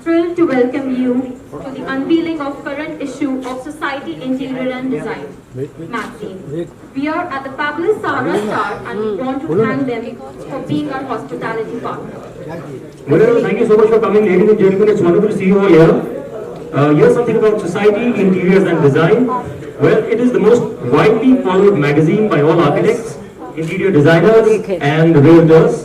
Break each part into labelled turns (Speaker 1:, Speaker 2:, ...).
Speaker 1: thrilled to welcome you to the unveiling of current issue of Society Interior and Design magazine. We are at the fabulous Sahara Star and we want to thank them for being our hospitality partner.
Speaker 2: Well, thank you so much for coming, ladies and gentlemen. It's wonderful to see you all here. Here's something about Society Interiors and Design. Well, it is the most widely followed magazine by all architects, interior designers and realtors.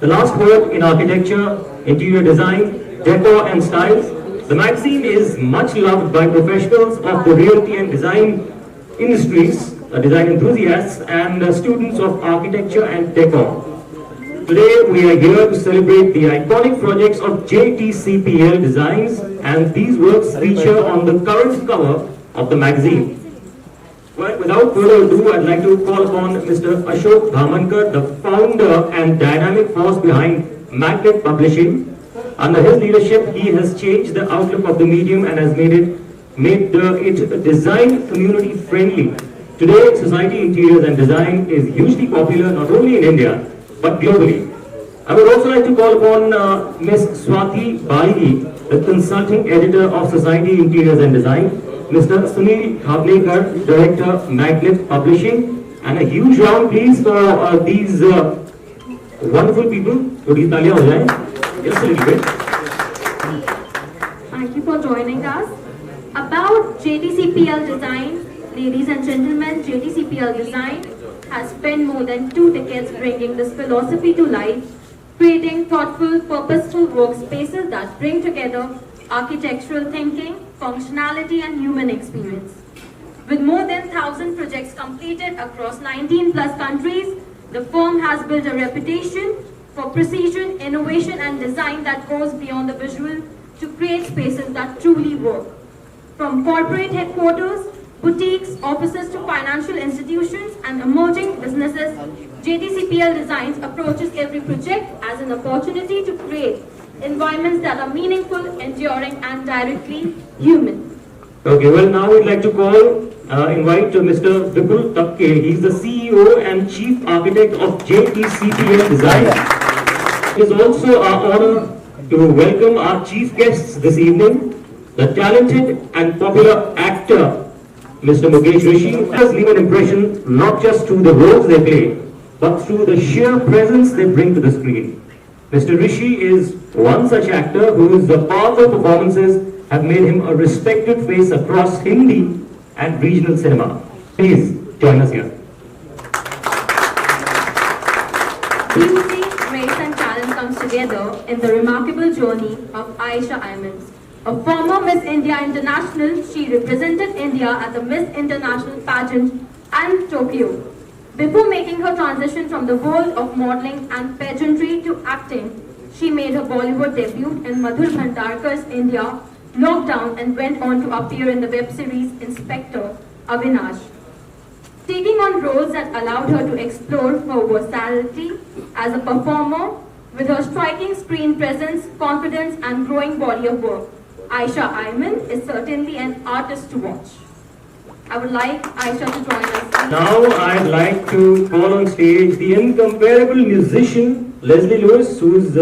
Speaker 2: The last word in architecture, interior design, decor and styles. The magazine is much loved by professionals of the realty and design industries, design enthusiasts and students of architecture and decor. Today we are here to celebrate the iconic projects of JTCPL Designs, and these works feature on the current cover of the magazine. Well, without further ado, I'd like to call upon Mr. Ashok Dhamankar, the founder and dynamic force behind Magnet Publishing. Under his leadership, he has changed the outlook of the medium and has made it design community friendly. Today, Society Interiors and Design is hugely popular not only in India but globally. I would also like to call upon Ms. Swati Balgi, the consulting editor of Society Interiors and Design, Mr. Sunil Khavnekar, Director, Magnet Publishing, and a huge round please for these wonderful people. Just a little bit.
Speaker 1: Thank you for joining us. About JTCPL Design, ladies and gentlemen, JTCPL Design has spent more than 2 decades bringing this philosophy to life, creating thoughtful, purposeful workspaces that bring together architectural thinking, functionality and human experience. With more than 1,000 projects completed across 19 plus countries, the firm has built a reputation for precision, innovation and design that goes beyond the visual to create spaces that truly work. From corporate headquarters, boutiques, offices to financial institutions and emerging businesses, JTCPL Designs approaches every project as an opportunity to create environments that are meaningful, enduring and directly human.
Speaker 2: Okay, well now we'd like to invite Mr. Vipul Takke. He's the CEO and Chief Architect of JTCPL Design. It is also our honor to welcome our chief guests this evening, the talented and popular actor, Mr. Mukesh Rishi, who has leave an impression not just through the roles they play, but through the sheer presence they bring to the screen. Mr. Rishi is one such actor whose powerful performances have made him a respected face across Hindi and regional cinema. Please join us here.
Speaker 1: Beauty, grace and talent comes together in the remarkable journey of Aisha Ayman. A former Miss India International, she represented India at the Miss International pageant and Tokyo. Before making her transition from the world of modeling and pageantry to acting, she made her Bollywood debut in Madhur Bhandarkar's India Lockdown and went on to appear in the web series Inspector Avinash, taking on roles that allowed her to explore her versatility as a performer. With her striking screen presence, confidence and growing body of work, Aisha Ayman is certainly an artist to watch. I would like Aisha to join us.
Speaker 2: Now I'd like to call on stage the incomparable musician Leslie Lewis, who's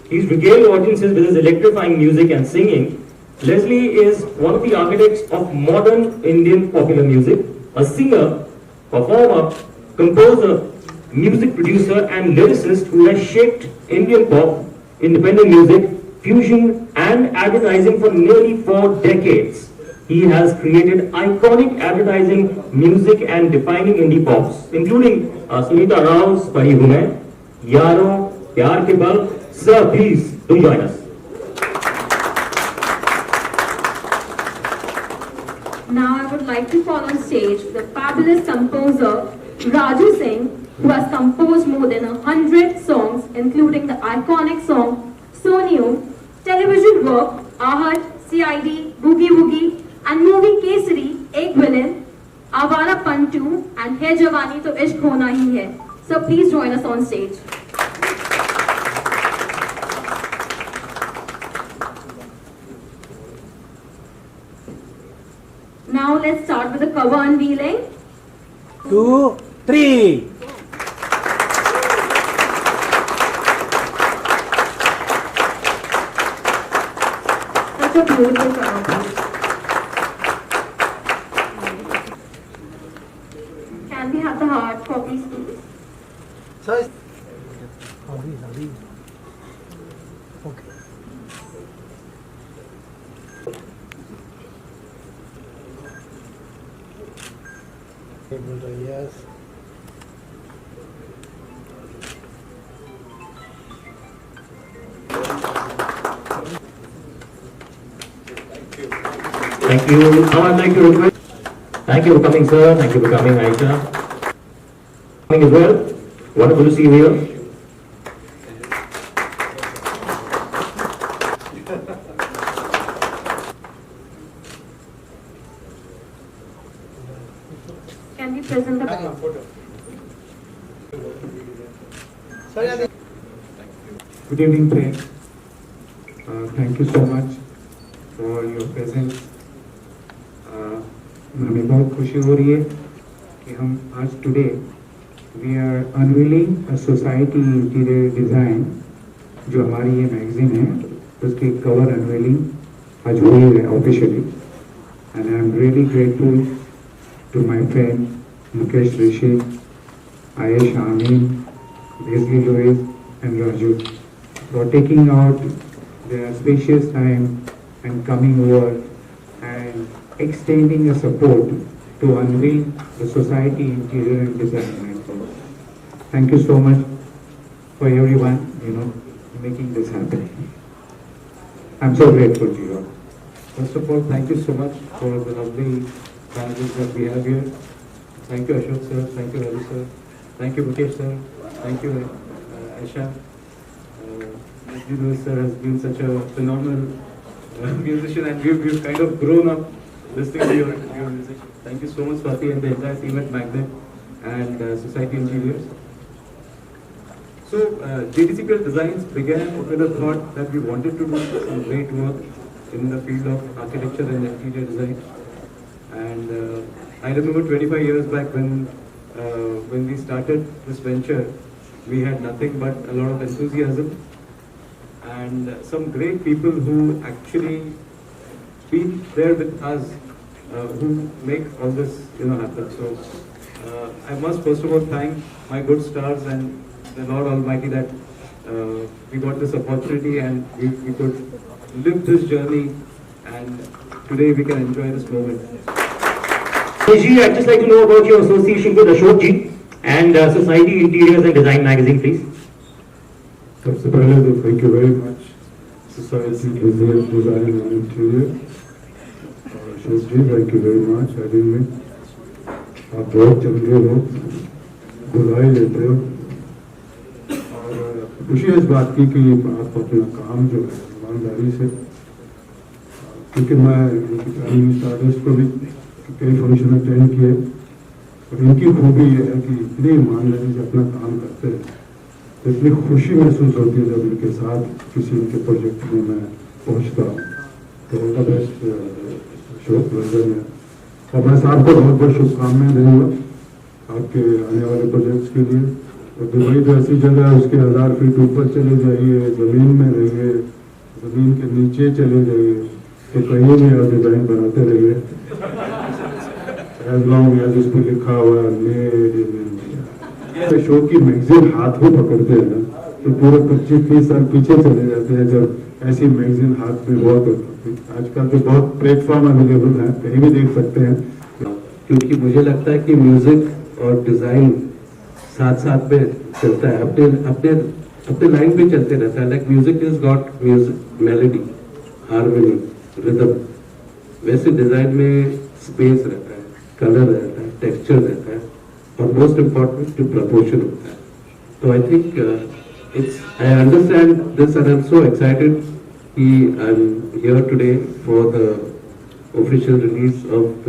Speaker 2: he's regaled audiences with his electrifying music and singing. Leslie is one of the architects of modern Indian popular music, a singer, performer, composer, music producer and lyricist who has shaped Indian pop, independent music, fusion and advertising for nearly 4 decades. He has created iconic advertising, music and defining indie pops, including Sunita Rao's Pari Hu Main, Yaro, Pyar Ke Bal. Sir, please do join us.
Speaker 1: Now I would like to call on stage the fabulous composer Raju Singh, who has composed more than 100 songs, including the iconic song Soniyo, television work Ahad, CID, Boogie Woogie, and movie Kesari, Ek Villain, Avara Pantu, and Hai Jawani To Ishq Hona Hi Hai. So please join us on stage. Now let's start with the cover unveiling.
Speaker 3: 2, 3.
Speaker 1: such a beautiful choreography. Can we have the hard copies, please?
Speaker 3: Sorry. Sorry. Okay. Yes.
Speaker 2: Thank you. Now I'd like to request. Thank you for coming, sir. Thank you for coming, Aisha. Coming as well. Wonderful to see you here.
Speaker 1: Can we present the
Speaker 4: Good evening, friends. Thank you so much for your presence. हमें बहुत खुशी हो रही है कि हम आज today we are unveiling a society interior design जो हमारी ये मैगजीन है उसकी कवर अनवीलिंग आज हुई है officially and I am really grateful to my friend Mukesh Rishi Ayesh Amin बेजली Louis and Raju for taking out their spacious time and coming over and extending a support to unveil the society interior and design network. Thank you so much for everyone, making this happen. I'm so grateful to you all. First of all, thank you so much for the lovely panelists that we have here. Thank you, Ashok sir. Thank you, Ravi sir. Thank you, Mukesh sir. Thank you, Aisha. Lewis sir has been such a phenomenal musician, and we've kind of grown up listening to your music. Thank you so much, Swati, and the entire team at Magnet and Society Engineers. So, JTCPL Designs began with a thought that we wanted to do some great work in the field of architecture and interior design. And I remember 25 years back when we started this venture, we had nothing but a lot of enthusiasm and some great people who actually been there with us, who make all this happen. So I must first of all thank my good stars and the Lord Almighty that we got this opportunity and we could live this journey, and today we can enjoy this moment.
Speaker 2: Ji, I'd just like to know about your association with Ashok Ji and Society Interiors and Design magazine, please.
Speaker 4: सबसे पहले तो thank you very much society design and interior और Ashok ji thank you very much having me. आप बहुत चंगे हो, बुलाई लेते हो और खुशी है इस बात की कि आप अपना काम जो है ईमानदारी से, क्योंकि मैं इनकी आर्टिस्ट को भी कई फंक्शन अटेंड किए और इनकी खूबी ये है कि इतनी ईमानदारी से अपना काम करते हैं, तो इतनी खुशी महसूस होती है जब इनके साथ किसी इनके प्रोजेक्ट में मैं पहुंचता हूँ। तो उनका बेस्ट अशोक लंदन है और मैं साहब को बहुत बहुत शुभकामनाएं दूंगा आपके आने वाले प्रोजेक्ट्स के लिए। और दुबई तो ऐसी जगह है, उसके 1000 फीट ऊपर चले जाइए, ज़मीन में रहिए, ज़मीन के नीचे चले जाइए, तो कहीं भी आप डिज़ाइन बनाते रहिए एज लॉन्ग एज उस पर लिखा हुआ है मेड इन इंडिया। शो की मैगजीन हाथ में पकड़ते हैं ना तो पूरे 25-30 साल पीछे चले जाते हैं जब ऐसी मैगजीन हाथ में बहुत होती। आजकल तो बहुत प्लेटफॉर्म अवेलेबल है, कहीं भी देख सकते हैं।
Speaker 5: क्योंकि मुझे लगता है कि म्यूजिक और डिजाइन साथ साथ में चलता है, अपने अपने अपने लाइन पे चलते रहता है। Like music is got music melody, harmony, rhythm, वैसे डिजाइन में स्पेस रहता है, कलर रहता है, टेक्सचर रहता है और मोस्ट इम्पॉर्टेंट टू प्रपोर्शन होता है। तो I think I understand this and I am so excited कि I am here today for the official release of the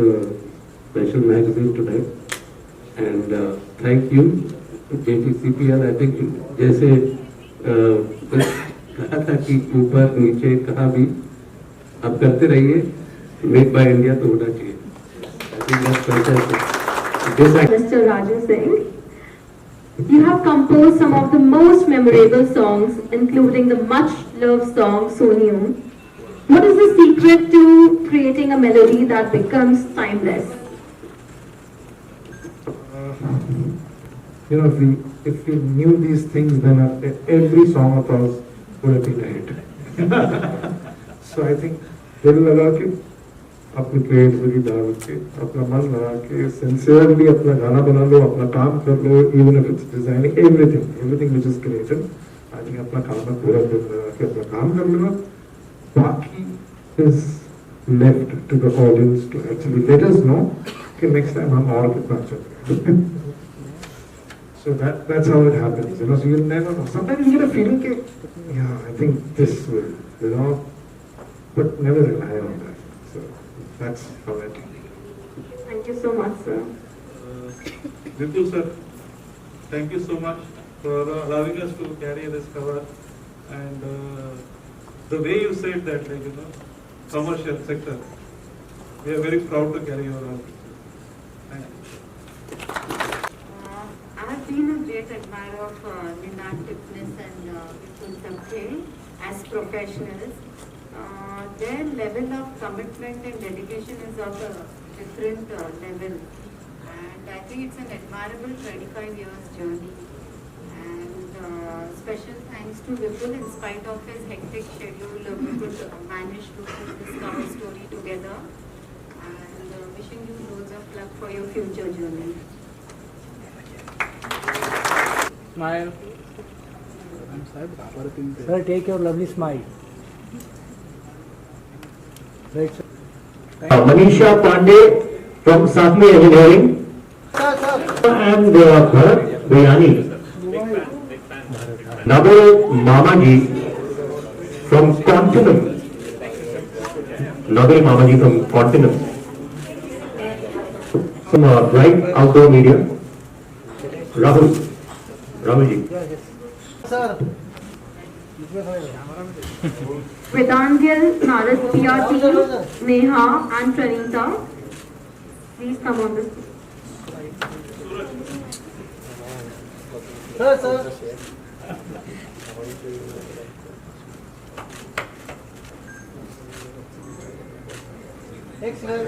Speaker 5: special magazine tonight and thank you JTCPL। I think जैसे कहा था कि ऊपर नीचे कहाँ भी आप करते रहिए, मेड बाय इंडिया तो होना चाहिए।
Speaker 1: Mr. Raju Singh, you have composed some of the most memorable songs, including the much-loved song Sonium, What is the secret to creating a melody that becomes timeless?
Speaker 4: You know, if we knew these things, then every song of ours would have been a hit. So I think दिल लगा के अपनी creativity डाल के अपना मन लगा के सिंसियरली अपना गाना बना लो, अपना काम कर लो, even if it's designing everything which is created, I think अपना काम में पूरा दिल लगा के अपना काम कर लेना, बाकी is left to the audience to actually let us know कि नेक्स्ट टाइम हम और कितना अच्छा करें. So that's how it happens, you know. So you never know. Sometimes you get a feeling that, yeah, I think this will, you know, but never rely on that. So that's how I think.
Speaker 1: Thank you so much, sir.
Speaker 6: Vipul sir, thank you so much for allowing us to carry this cover, and the way you said that, like, you know, commercial sector, we are very proud to carry your role. Thank you.
Speaker 7: I have been a great admirer of Ninad Fitness and Vipul Sabhe as professionals. Their level of commitment and dedication is of a different level, and I think it's an admirable 25 years journey. And special thanks to Vipul. In spite of his hectic schedule, we could manage to put this cover story together, and wishing you loads of luck for your future journey.
Speaker 3: Smile. Sir, take your lovely smile. Right, sir.
Speaker 2: Manisha Pandey from Satmi Engineering and Bharat Biryani. Nabil Mamaji from Continent. Nabil Mamaji from Continent. From Bright Outdoor Media. Rahulji.
Speaker 3: Sir.
Speaker 1: Vedangil, Naras, PR team, Neha and Pranita. Please come on the stage.
Speaker 3: Sir. Excellent.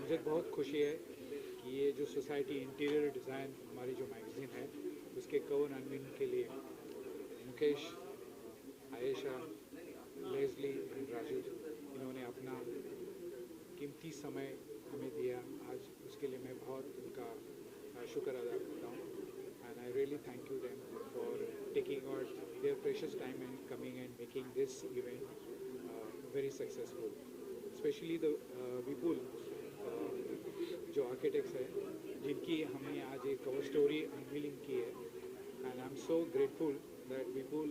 Speaker 8: मुझे बहुत खुशी है कि ये जो society interior design हमारी जो magazine है उसके कवर अनवीन के लिए मुकेश, आयशा, लेज़ली एंड राजू इन्होंने अपना कीमती समय हमें दिया आज, उसके लिए मैं बहुत उनका शुक्र अदा करता हूँ. And I really thank you them for taking out their precious time and coming and making this event very successful. Specially the Vipul जो आर्किटेक्ट्स है जिनकी हमने आज एक कवर स्टोरी अनवीलिंग की है, and I am so grateful that Vipul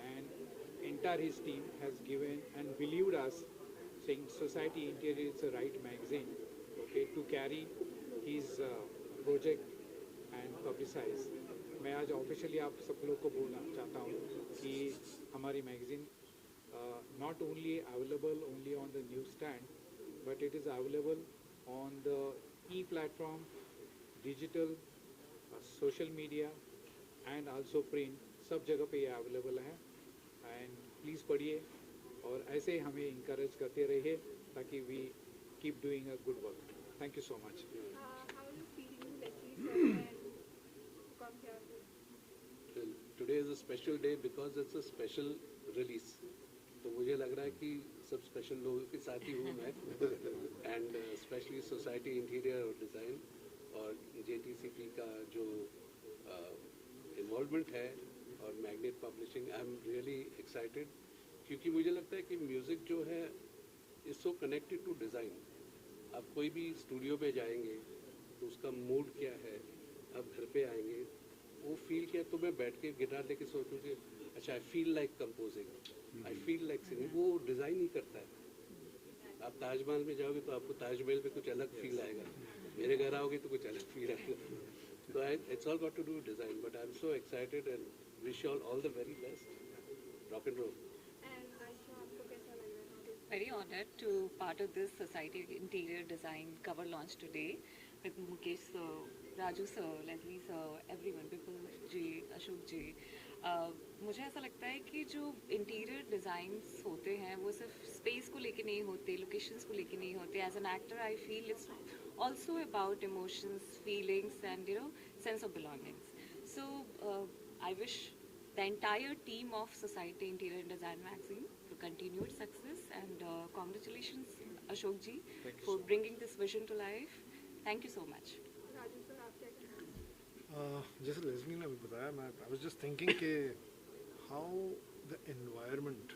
Speaker 8: and entire his team has given and believed us, saying Society Interior is the right magazine, okay, to carry his project and publicize. मैं आज officially आप सब लोग को बोलना चाहता हूँ कि हमारी magazine not only available only on the newsstand, but it is available on the e-platform, digital, social media and also print. सब जगह पे ये अवेलेबल है. एंड प्लीज़ पढ़िए और ऐसे ही हमें इंकरेज करते रहिए ताकि we keep doing a good work. Thank you so much.
Speaker 5: Today is a special day because it's a special release. तो मुझे लग रहा है कि सब स्पेशल लोगों के साथ ही हूँ मैं, एंड स्पेशली सोसाइटी इंटीरियर और डिज़ाइन और JTCP का जो इन्वॉल्वमेंट है और magnet publishing. I am really excited क्योंकि मुझे लगता है कि म्यूज़िक जो है is so connected to design. आप कोई भी स्टूडियो पे जाएंगे तो उसका मूड क्या है, आप घर पे आएंगे वो फील किया, तो मैं बैठ के गिटार लेके सोचूँ कि अच्छा I feel like composing, I feel like singing. वो डिज़ाइन ही करता है. आप ताजमहल में जाओगे तो आपको ताजमहल पे कुछ अलग फील आएगा, मेरे घर आओगे तो कुछ अलग फील आएगा. So it's all got to do with design, but I'm so excited and wish you all the very best. Rock and roll.
Speaker 9: Very honored to part of this Society Interior Design cover launch today. with Mukesh sir, Raju sir, Leslie sir, everyone, Bipul ji, Ashok ji. मुझे ऐसा लगता है कि जो interior designs होते हैं वो सिर्फ स्पेस को लेके नहीं होते, लोकेशंस को लेके नहीं होते. As an actor I feel it's also about emotions, feelings, and sense of belongings. So I wish the entire team of Society Interior and Design magazine for continued success, and congratulations Ashok ji for bringing this vision to life. Thank you so much.
Speaker 10: जैसे Leslie ने अभी बताया, मैं I was just thinking कि how the environment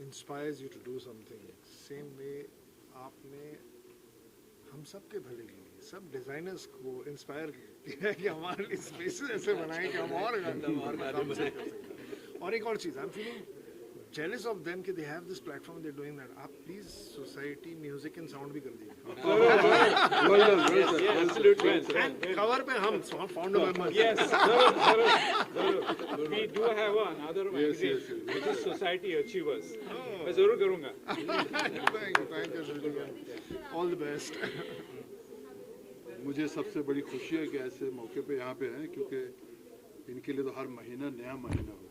Speaker 10: inspires you to do something. Same way आपने हम सब के भले के लिए सब डिज़ाइनर्स को इंस्पायर किया है कि हमारे लिए स्पेसेस ऐसे बनाएं कि हम और काम से. और एक और चीज़, I am feeling jealous of them कि they have this platform, they're doing that. आप please society music and sound भी कर दीजिए. कवर पे हम founder members.
Speaker 8: Yes, we do have another magazine which is Society Achievers. मैं जरूर करूँगा.
Speaker 10: Thank you. All the best.
Speaker 4: मुझे सबसे बड़ी खुशी है कि ऐसे मौके पे यहाँ पे हैं, क्योंकि इनके लिए तो हर महीना नया महीना होता है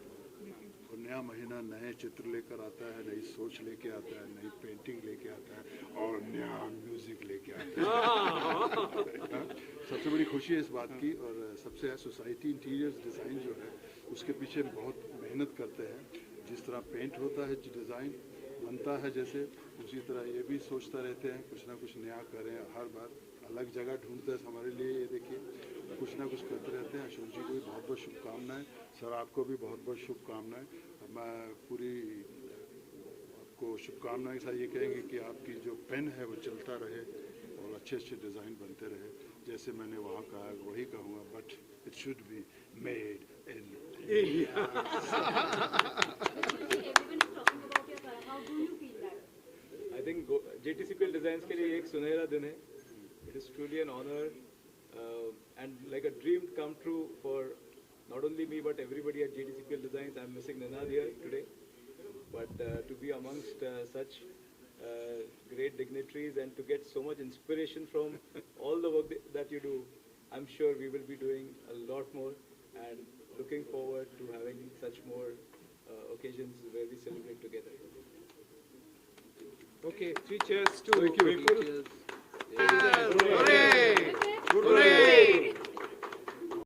Speaker 4: और नया महीना नए चित्र लेकर आता है, नई सोच लेके आता है, नई पेंटिंग लेके आता है और नया म्यूजिक लेके आता है. सबसे बड़ी खुशी है इस बात की. और सबसे सोसाइटी इंटीरियर्स डिज़ाइन जो है उसके पीछे बहुत मेहनत करते हैं. जिस तरह पेंट होता है, डिज़ाइन बनता है, जैसे उसी तरह ये भी सोचता रहते हैं कुछ ना कुछ नया करें. हर बार अलग जगह ढूंढते हैं हमारे लिए. ये देखिए कुछ ना कुछ करते रहते हैं. अशोक जी को भी बहुत बहुत शुभकामनाएं. सर आपको भी बहुत बहुत शुभकामनाएं. मैं पूरी आपको शुभकामनाएं के साथ ये कहेंगे कि आपकी जो पेन है वो चलता रहे और अच्छे अच्छे डिज़ाइन बनते रहे. जैसे मैंने वहाँ कहा वही कहूँगा, but it should be made in India.
Speaker 11: I think JTCPL Designs के लिए एक सुनहरा दिन है. It is truly an honor and like a dream come true for not only me but everybody at JTCPL Designs. I'm missing Ninad here today, but to be amongst such great dignitaries and to get so much inspiration from all the work that you do, I'm sure we will be doing a lot more and looking forward to having such more occasions where we celebrate together.
Speaker 8: Okay, 3 cheers to Vipul.
Speaker 10: Hooray! Hooray!